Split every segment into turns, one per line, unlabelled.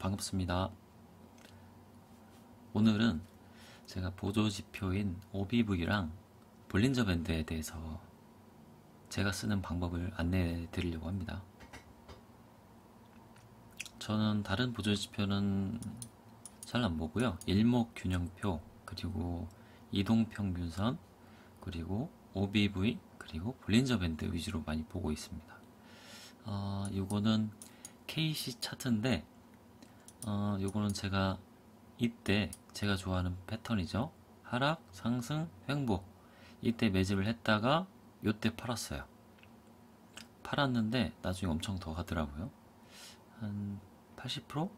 반갑습니다. 오늘은 제가 보조지표인 OBV랑 볼린저 밴드에 대해서 제가 쓰는 방법을 안내해 드리려고 합니다. 저는 다른 보조지표는 잘 안 보고요. 일목균형표, 그리고 이동평균선, 그리고 OBV, 그리고 볼린저 밴드 위주로 많이 보고 있습니다. 요거는 KC 차트인데 요거는 제가 이때 제가 좋아하는 패턴이죠. 하락, 상승, 횡보. 이때 매집을 했다가 요때 팔았어요. 팔았는데 나중에 엄청 더 가더라고요. 한 80%?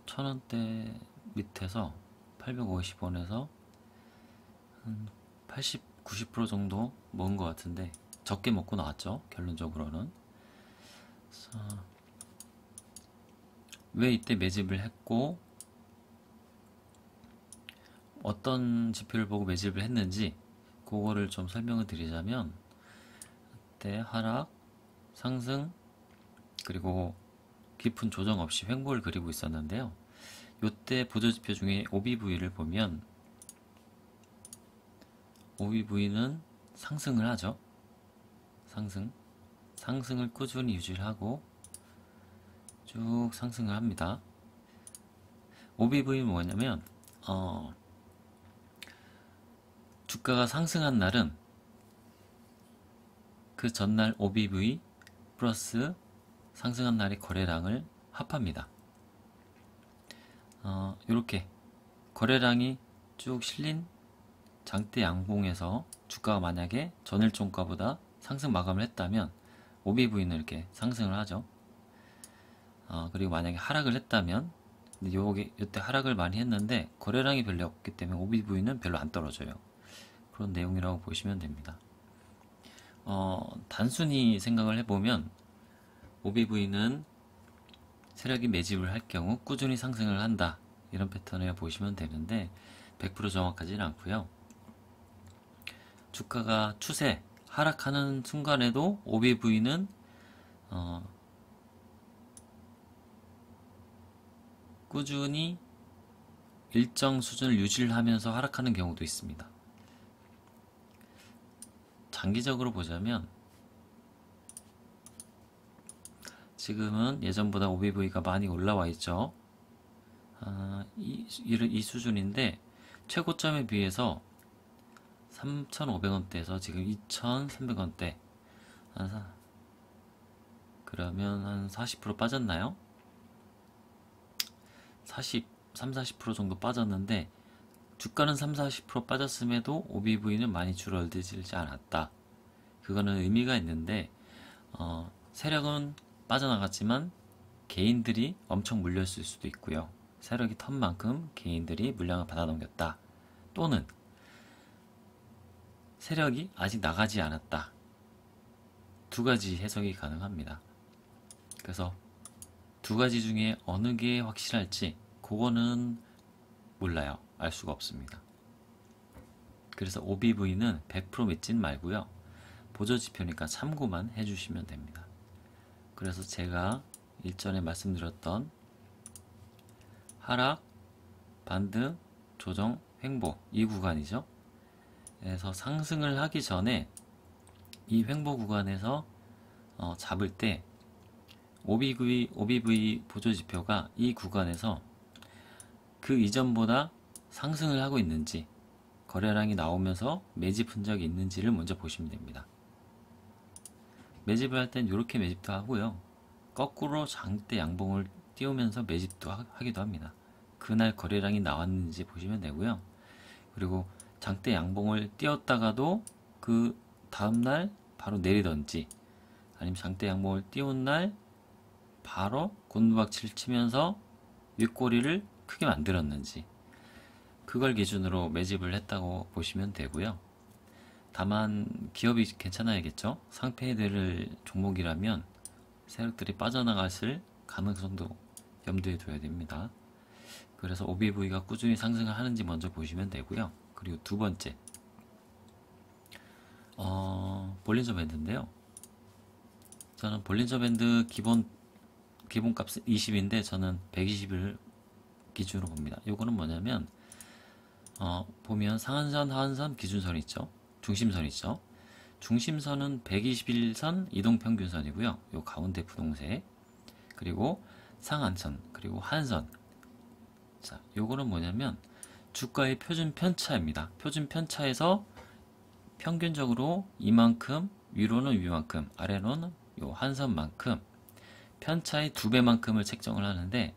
1000원대 밑에서 850원에서 한 80, 90% 정도 먹은 것 같은데 적게 먹고 나왔죠. 결론적으로는. 왜 이때 매집을 했고 어떤 지표를 보고 매집을 했는지 그거를 좀 설명을 드리자면, 그때 하락, 상승, 그리고 깊은 조정 없이 횡보를 그리고 있었는데요. 이때 보조지표 중에 OBV를 보면 OBV는 상승을 하죠. 상승을 꾸준히 유지를 하고 쭉 상승을 합니다. OBV는 뭐냐면 주가가 상승한 날은 그 전날 OBV 플러스 상승한 날의 거래량을 합합니다. 이렇게 거래량이 쭉 실린 장대 양봉에서 주가가 만약에 전일 종가보다 상승 마감을 했다면 OBV는 이렇게 상승을 하죠. 그리고 만약에 하락을 했다면, 이때 하락을 많이 했는데 거래량이 별로 없기 때문에 OBV는 별로 안 떨어져요. 그런 내용이라고 보시면 됩니다. 단순히 생각을 해보면 OBV는 세력이 매집을 할 경우 꾸준히 상승을 한다, 이런 패턴을 보시면 되는데 100% 정확하지는 않고요. 주가가 추세 하락하는 순간에도 OBV는 꾸준히 일정 수준을 유지를 하면서 하락하는 경우도 있습니다. 장기적으로 보자면 지금은 예전보다 OBV가 많이 올라와 있죠. 이 수준인데 최고점에 비해서 3,500원대에서 지금 2,300원대, 그러면 한 40% 빠졌나요? 40% 정도 빠졌는데 주가는 40% 빠졌음에도 OBV는 많이 줄어들지 않았다. 그거는 의미가 있는데 세력은 빠져나갔지만 개인들이 엄청 물렸을 수도 있고요. 세력이 턴 만큼 개인들이 물량을 받아넘겼다. 또는 세력이 아직 나가지 않았다. 두 가지 해석이 가능합니다. 그래서 두 가지 중에 어느 게 확실할지 그거는 몰라요. 알 수가 없습니다. 그래서 OBV는 100% 믿진 말고요. 보조지표니까 참고만 해주시면 됩니다. 그래서 제가 일전에 말씀드렸던 하락, 반등, 조정, 횡보, 이 구간이죠. 그래서 상승을 하기 전에 이 횡보 구간에서 잡을 때 OBV 보조지표가 이 구간에서 그 이전보다 상승을 하고 있는지, 거래량이 나오면서 매집 흔적이 있는지를 먼저 보시면 됩니다. 매집을 할 땐 이렇게 매집도 하고요. 거꾸로 장대 양봉을 띄우면서 매집도 하기도 합니다. 그날 거래량이 나왔는지 보시면 되고요. 그리고 장대 양봉을 띄웠다가도 그 다음날 바로 내리던지, 아니면 장대 양봉을 띄운 날 바로 곤두박질 치면서 윗꼬리를 크게 만들었는지, 그걸 기준으로 매집을 했다고 보시면 되고요. 다만 기업이 괜찮아야겠죠. 상폐해될 종목이라면 세력들이 빠져나갔을 가능성도 염두에 둬야 됩니다. 그래서 OBV가 꾸준히 상승을 하는지 먼저 보시면 되고요. 그리고 두 번째, 볼린저 밴드인데요. 저는 볼린저 밴드 기본 기본값은 20인데 저는 120을 기준으로 봅니다. 요거는 뭐냐면 보면 상한선, 하한선, 기준선 있죠. 중심선 있죠. 중심선은 121선 이동평균선이고요. 요 가운데 분홍색. 그리고 상한선, 그리고 하한선. 자, 요거는 뭐냐면 주가의 표준 편차입니다. 표준 편차에서 평균적으로 이만큼, 위로는 이만큼, 아래로는 요 한선만큼 편차의 2배만큼을 책정을 하는데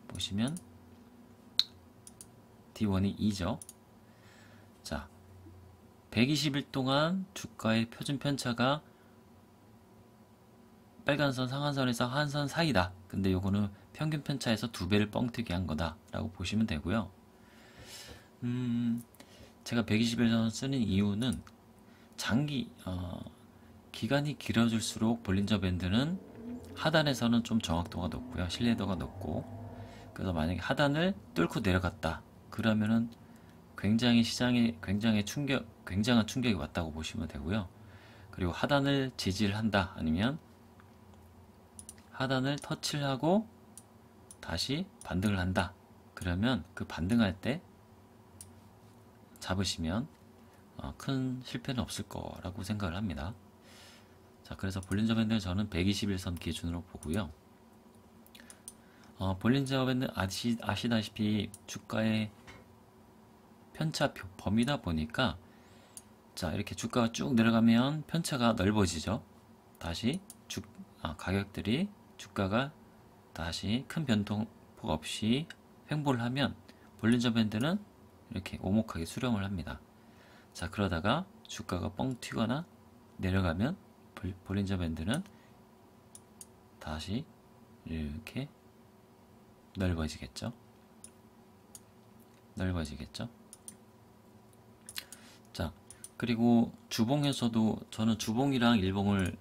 보시면 D1이 2죠. 자, 120일 동안 주가의 표준 편차가 빨간선, 상한선에서 하한선 사이다. 근데 요거는 평균 편차에서 2배를 뻥튀기 한 거다 라고 보시면 되고요. 제가 121선 쓰는 이유는 기간이 길어질수록 볼린저 밴드는 하단에서는 좀 정확도가 높고요. 신뢰도가 높고, 그래서 만약에 하단을 뚫고 내려갔다 그러면은 굉장히 시장에 굉장한 충격이 왔다고 보시면 되고요. 그리고 하단을 지지를 한다 아니면 하단을 터치를 하고 다시 반등을 한다 그러면 그 반등할 때 잡으시면 큰 실패는 없을 거라고 생각을 합니다. 자, 그래서 볼린저 밴드를 저는 121선 기준으로 보고요. 볼린저 밴드 아시다시피 주가의 편차 범위다 보니까 자, 이렇게 주가가 쭉 내려가면 편차가 넓어지죠. 다시 가격들이 주가가 다시 큰 변동폭 없이 횡보를 하면 볼린저 밴드는 이렇게 오목하게 수렴을 합니다. 자, 그러다가 주가가 뻥 튀거나 내려가면 볼린저 밴드는 다시 이렇게 넓어지겠죠. 자, 그리고 주봉에서도 저는 주봉이랑 일봉을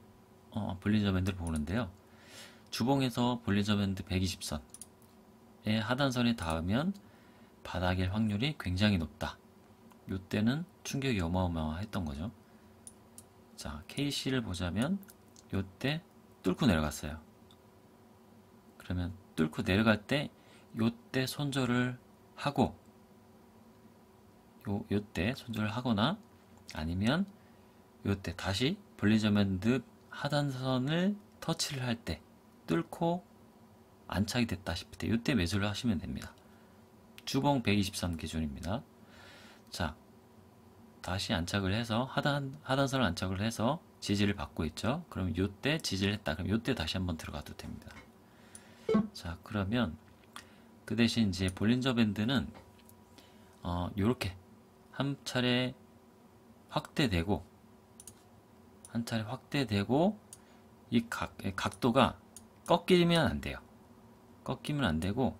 볼린저 밴드를 보는데요. 주봉에서 볼린저 밴드 120선의 하단선에 닿으면 바닥일 확률이 굉장히 높다. 요때는 충격이 어마어마했던 거죠. 자, KC를 보자면 요때 뚫고 내려갔어요. 그러면 뚫고 내려갈 때 요때 손절을 하고 요때 손절을 하거나 아니면 요때 다시 볼린저 밴드 하단선을 터치를 할 때 뚫고 안착이 됐다 싶을 때 요때 매수를 하시면 됩니다. 주봉 120선 기준입니다. 자, 다시 안착을 해서 하단선을 안착을 해서 지지를 받고 있죠. 그럼 요때 지지를 했다. 그럼 요때 다시 한번 들어가도 됩니다. 자, 그러면 그 대신 이제 볼린저 밴드는 요렇게 한 차례 확대되고 이 각도가 꺾이면 안 돼요. 꺾이면 안 되고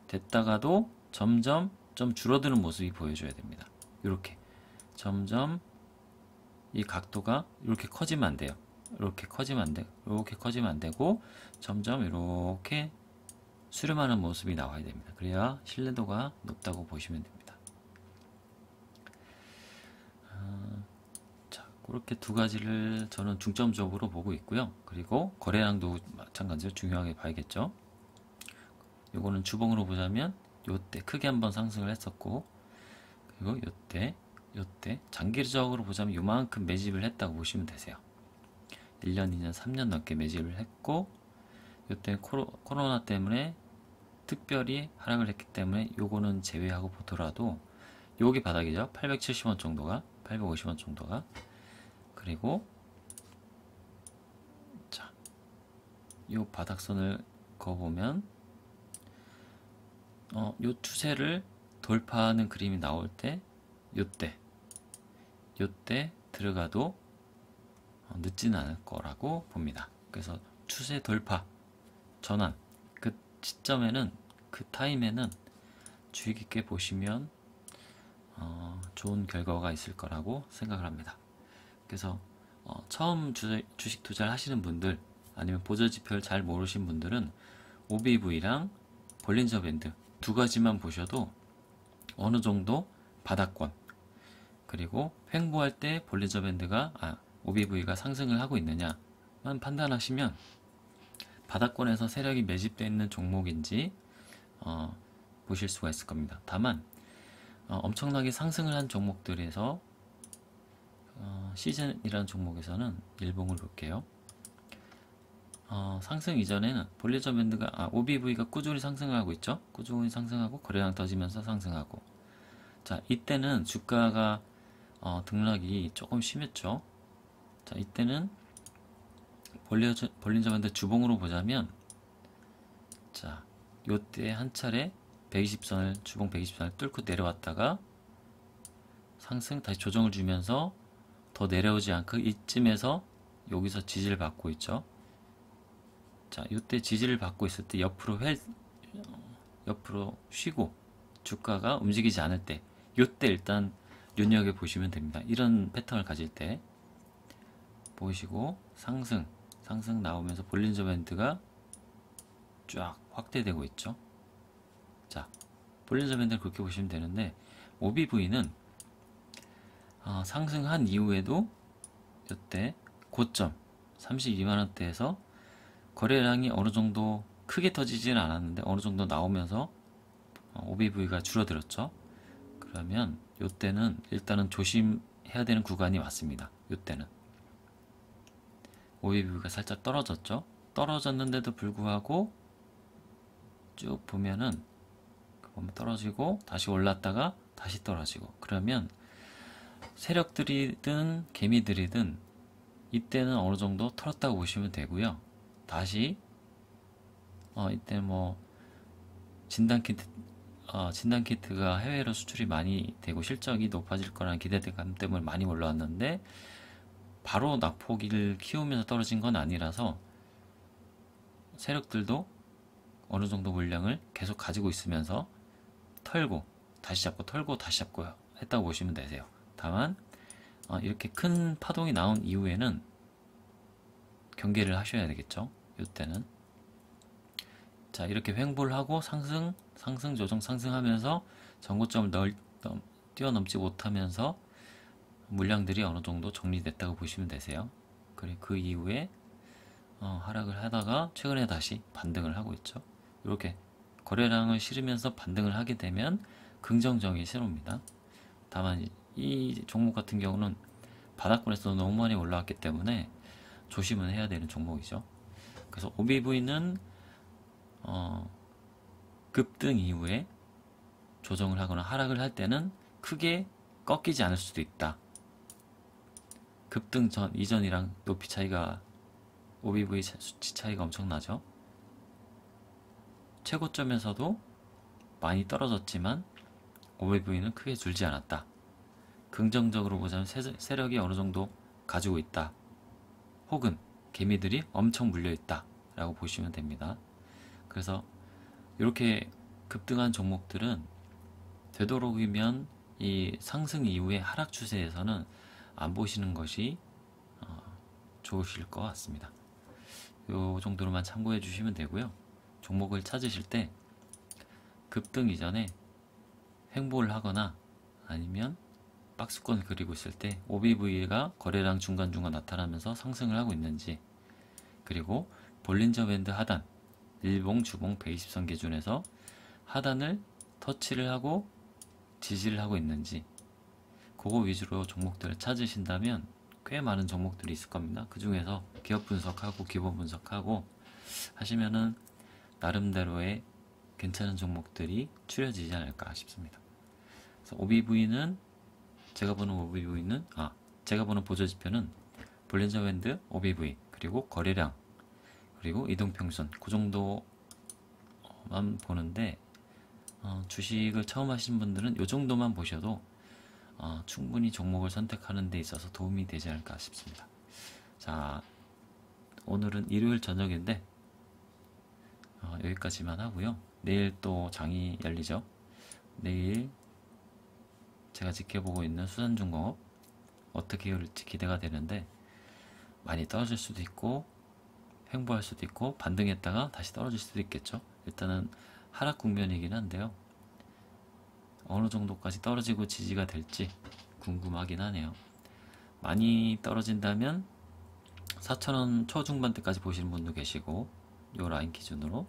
됐다가도 점점 좀 줄어드는 모습이 보여줘야 됩니다. 이렇게 점점 이 각도가 이렇게 커지면 안 돼요. 이렇게 커지면 안 되고 점점 이렇게 수렴하는 모습이 나와야 됩니다. 그래야 신뢰도가 높다고 보시면 됩니다. 자, 그렇게 두 가지를 저는 중점적으로 보고 있고요. 그리고 거래량도 마찬가지로 중요하게 봐야겠죠. 요거는 주봉으로 보자면 요때 크게 한번 상승을 했었고, 그리고 요때 장기적으로 보자면 요만큼 매집을 했다고 보시면 되세요. 1년, 2년, 3년 넘게 매집을 했고, 요때 코로나 때문에 특별히 하락을 했기 때문에 요거는 제외하고 보더라도 요게 바닥이죠. 870원 정도가, 850원 정도가. 그리고 자, 요 바닥선을 그어보면 요 추세를 돌파하는 그림이 나올 때 요때 들어가도 늦지는 않을 거라고 봅니다. 그래서 추세 돌파 전환 그 시점에는 그 타임에는 주의 깊게 보시면 좋은 결과가 있을 거라고 생각을 합니다. 그래서 처음 주식 투자를 하시는 분들 아니면 보조지표를 잘 모르신 분들은 OBV랑 볼린저 밴드 두 가지만 보셔도 어느 정도 바닥권 그리고 횡보할 때 볼린저 밴드가 OBV가 상승을 하고 있느냐만 판단하시면 바닥권에서 세력이 매집되어 있는 종목인지 보실 수가 있을 겁니다. 다만 엄청나게 상승을 한 종목들에서 시즌이라는 종목에서는 일봉을 볼게요. 상승 이전에는 볼리저 밴드가 OBV가 꾸준히 상승하고 있죠. 꾸준히 상승하고 거래량 터지면서 상승하고, 자 이때는 주가가 등락이 조금 심했죠. 자 이때는 볼리저 밴드 주봉으로 보자면, 자 요때 한 차례 120선을 주봉 120선을 뚫고 내려왔다가 상승 다시 조정을 주면서 더 내려오지 않고 이쯤에서 여기서 지지를 받고 있죠. 자 요때 지지를 받고 있을 때 옆으로 쉬고 주가가 움직이지 않을 때, 요때 일단 눈여겨 보시면 됩니다. 이런 패턴을 가질 때 보시고 상승 나오면서 볼린저 밴드가 쫙 확대되고 있죠. 자 볼린저 밴드를 그렇게 보시면 되는데, OBV는 상승한 이후에도 이때 고점 32만원대에서 거래량이 어느 정도 크게 터지지는 않았는데 어느 정도 나오면서 OBV가 줄어들었죠. 그러면 이때는 일단은 조심해야 되는 구간이 왔습니다. 이때는 OBV가 살짝 떨어졌죠. 떨어졌는데도 불구하고 쭉 보면은 떨어지고 다시 올랐다가 다시 떨어지고, 그러면 세력들이든 개미들이든 이때는 어느 정도 털었다고 보시면 되고요. 다시 이때 뭐 진단키트가 해외로 수출이 많이 되고 실적이 높아질 거라는 기대감 때문에 많이 올라왔는데 바로 낙폭을 키우면서 떨어진 건 아니라서 세력들도 어느 정도 물량을 계속 가지고 있으면서 털고 다시 잡고 털고 다시 잡고 했다고 보시면 되세요. 다만 이렇게 큰 파동이 나온 이후에는 경계를 하셔야 되겠죠. 이때는 자 이렇게 횡보를 하고 상승 조정 상승하면서 전고점을 뛰어넘지 못하면서 물량들이 어느 정도 정리됐다고 보시면 되세요. 그리고 그 이후에 하락을 하다가 최근에 다시 반등을 하고 있죠. 이렇게 거래량을 실으면서 반등을 하게 되면 긍정적인 신호입니다. 다만 이 종목 같은 경우는 바닥권에서 너무 많이 올라왔기 때문에 조심은 해야 되는 종목이죠. 그래서 OBV는 급등 이후에 조정을 하거나 하락을 할 때는 크게 꺾이지 않을 수도 있다. 급등 이전이랑 높이 차이가, OBV 수치 차이가 엄청나죠. 최고점에서도 많이 떨어졌지만 OBV는 크게 줄지 않았다. 긍정적으로 보자면 세력이 어느 정도 가지고 있다. 혹은 개미들이 엄청 물려있다 라고 보시면 됩니다. 그래서 이렇게 급등한 종목들은 되도록이면 이 상승 이후의 하락 추세에서는 안 보시는 것이 좋으실 것 같습니다. 이 정도로만 참고해 주시면 되고요. 종목을 찾으실 때 급등 이전에 횡보를 하거나 아니면 박스권을 그리고 있을 때 OBV가 거래량 중간중간 나타나면서 상승을 하고 있는지, 그리고 볼린저 밴드 하단 일봉 주봉 120선 기준에서 하단을 터치를 하고 지지를 하고 있는지, 그거 위주로 종목들을 찾으신다면 꽤 많은 종목들이 있을 겁니다. 그 중에서 기업 분석하고 기본 분석하고 하시면은 나름대로의 괜찮은 종목들이 추려지지 않을까 싶습니다. 그래서 OBV는 제가 보는 보조지표는 볼린저 밴드, OBV, 그리고 거래량, 그리고 이동평선, 그 정도만 보는데 주식을 처음 하신 분들은 이 정도만 보셔도 충분히 종목을 선택하는 데 있어서 도움이 되지 않을까 싶습니다. 자, 오늘은 일요일 저녁인데 여기까지만 하고요. 내일 또 장이 열리죠. 내일 제가 지켜보고 있는 수산중공업 어떻게 열릴지 기대가 되는데 많이 떨어질 수도 있고 횡보할 수도 있고 반등했다가 다시 떨어질 수도 있겠죠. 일단은 하락 국면이긴 한데요. 어느 정도까지 떨어지고 지지가 될지 궁금하긴 하네요. 많이 떨어진다면 4,000원 초중반대까지 보시는 분도 계시고 요 라인 기준으로.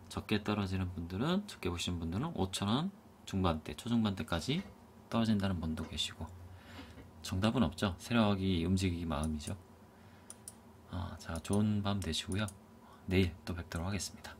적게 떨어지는 분들은, 적게 보시는 분들은 5,000원 중반대, 초중반대까지 떨어진다는 분도 계시고, 정답은 없죠. 세력이 움직이기 마음이죠. 자, 좋은 밤 되시고요. 내일 또 뵙도록 하겠습니다.